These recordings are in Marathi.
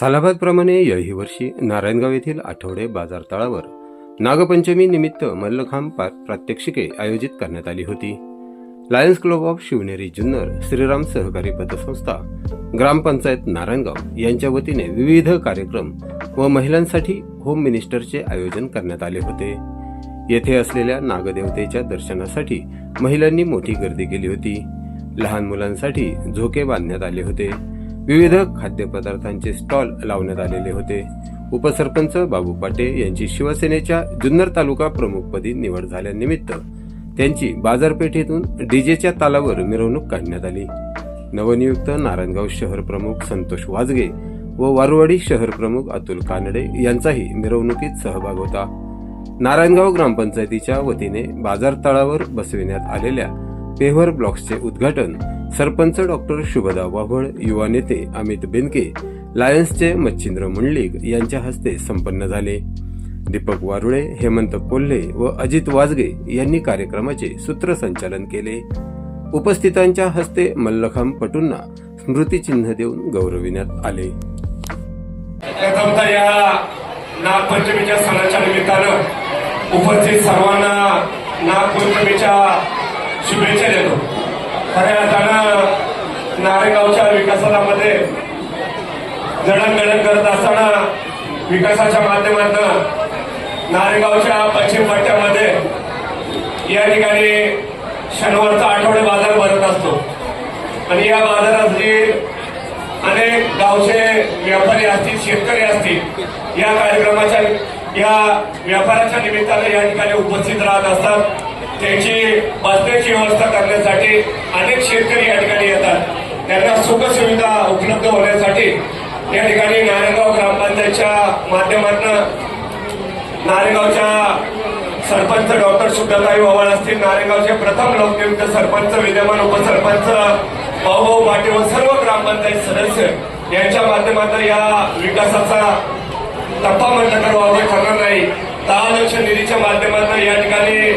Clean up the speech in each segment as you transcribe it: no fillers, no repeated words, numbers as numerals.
सालाबादप्रमाणे याही वर्षी नारायणगाव येथील आठवडे बाजार तळावर नागपंचमी निमित्त मल्लखांब प्रात्यक्षिके आयोजित करण्यात आली होती. Lions Club of Shivneri Junnar, Shriram सहकारी पतसंस्था, ग्रामपंचायत नारायणगाव यांच्या वतीने विविध कार्यक्रम व महिलांसाठी होम मिनिस्टरचे आयोजन करण्यात आले होते. येथे असलेल्या नागदेवतेच्या दर्शनासाठी महिलांनी मोठी गर्दी केली होती. लहान मुलांसाठी झोके बांधण्यात आले होते. विविध खाद्यपदार्थांचे स्टॉल लावण्यात आलेले होते. उपसरपंच बाबू पाटे यांची शिवसेनेच्या जुन्नर तालुका प्रमुखपदी निवड झाल्यानिमित्त त्यांची बाजारपेठेतून डीजेच्या तालावर मिरवणूक काढण्यात आली. नवनियुक्त नारायणगाव शहर प्रमुख संतोष वाजगे व वारुवाडी शहर प्रमुख अतुल कानडे यांचाही मिरवणुकीत सहभाग होता. नारायणगाव ग्रामपंचायतीच्या वतीने बाजार तळावर बसविण्यात आलेल्या पेव्हर ब्लॉक्सचे उद्घाटन सरपंच डॉक्टर शुभदा वाव्हळ, युवा नेते अमित बेनके, लायन्सचे मच्छिंद्र मुंडलिक यांच्या हस्ते संपन्न झाले. दीपक वारुळे, हेमंत कोल्हे व अजित वाजगे यांनी कार्यक्रमाचे सूत्रसंचालन केले. उपस्थितांच्या हस्ते मल्लखांब पटूंना स्मृतिचिन्ह देऊन गौरविण्यात आले. प्रथमतः या नागपंचमीच्या सणाच्या निमित्तानं उपस्थित सर्वांना नागपंचमीच्या शुभेच्छा देतो. खऱ्या अर्थानं नारायणगावच्या विकासामध्ये जडणघडण करत असताना विकासाच्या माध्यमातून नारायणगावच्या पश्चिम पट्ट्यामध्ये या ठिकाणी शनिवारचा आठवडे बाजार भरत असतो आणि या बाजारातली अनेक गावचे व्यापारी असतील, शेतकरी असतील, या कार्यक्रमाच्या या व्यापाराच्या निमित्तानं या ठिकाणी उपस्थित राहत असतात. त्यांची बसण्याची व्यवस्था करण्यासाठी अनेक शेतकरी या ठिकाणी येतात. त्यांना सुखसुविधा उपलब्ध होण्यासाठी या ठिकाणी नारायणगाव ग्रामपंचायतच्या माध्यमातून नारायणगावच्या सरपंच डॉक्टर शुभदाताई वाव्हळ असतील, नारायणगावचे प्रथम लोकनियुक्त सरपंच, विद्यमान उपसरपंच भाऊभाऊ पाटे व सर्व ग्रामपंचायत सदस्य यांच्या माध्यमातून या विकासाचा टप्पा म्हटलं तर वावगं ठरणार नाही. 10 लक्ष निधीच्या माध्यमातून या ठिकाणी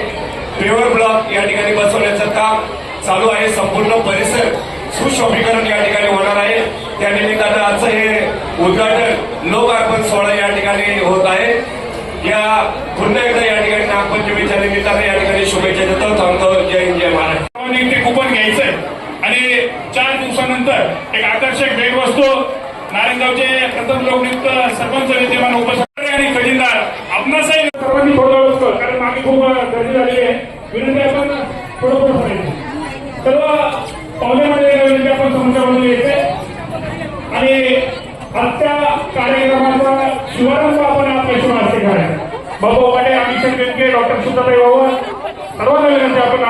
पेव्हर ब्लॉक या ठिकाणी बसवण्याचं काम चालू आहे. संपूर्ण परिसर सुशोभीकरण या ठिकाणी होणार आहे. त्या निमित्तानं आजचं हे उद्घाटन लोकार्पण सोहळा या ठिकाणी होत आहे. या पुन्हा एकदा या ठिकाणी नागपंचमीच्या निमित्ताने या ठिकाणी शुभेच्छा देतो. थांबतो. जय हिंद, जय महाराष्ट्र. ते कुपन घ्यायचंय आणि 4 दिवसानंतर एक आकर्षक भेटवस्तू नारायणगावचे प्रथम लोकनियुक्त सरपंच, विद्यमान उपसरपंच आणि खजिनदार आपणासही सर्वांनी थोडं असतं, कारण मागे खूप गर्दी झाली आहे. विनंती आपण थोडं सर्व पाहुण्यामध्ये विनंती आपण समोरच्या येते आणि आजच्या कार्यक्रमाचा शुभारंभ आपण आपल्याशी माहिती करायचा. बाबू पाटे, अमित बेनके, डॉक्टर शुभदाताई वाव्हळ सर्वांना विनंती आपण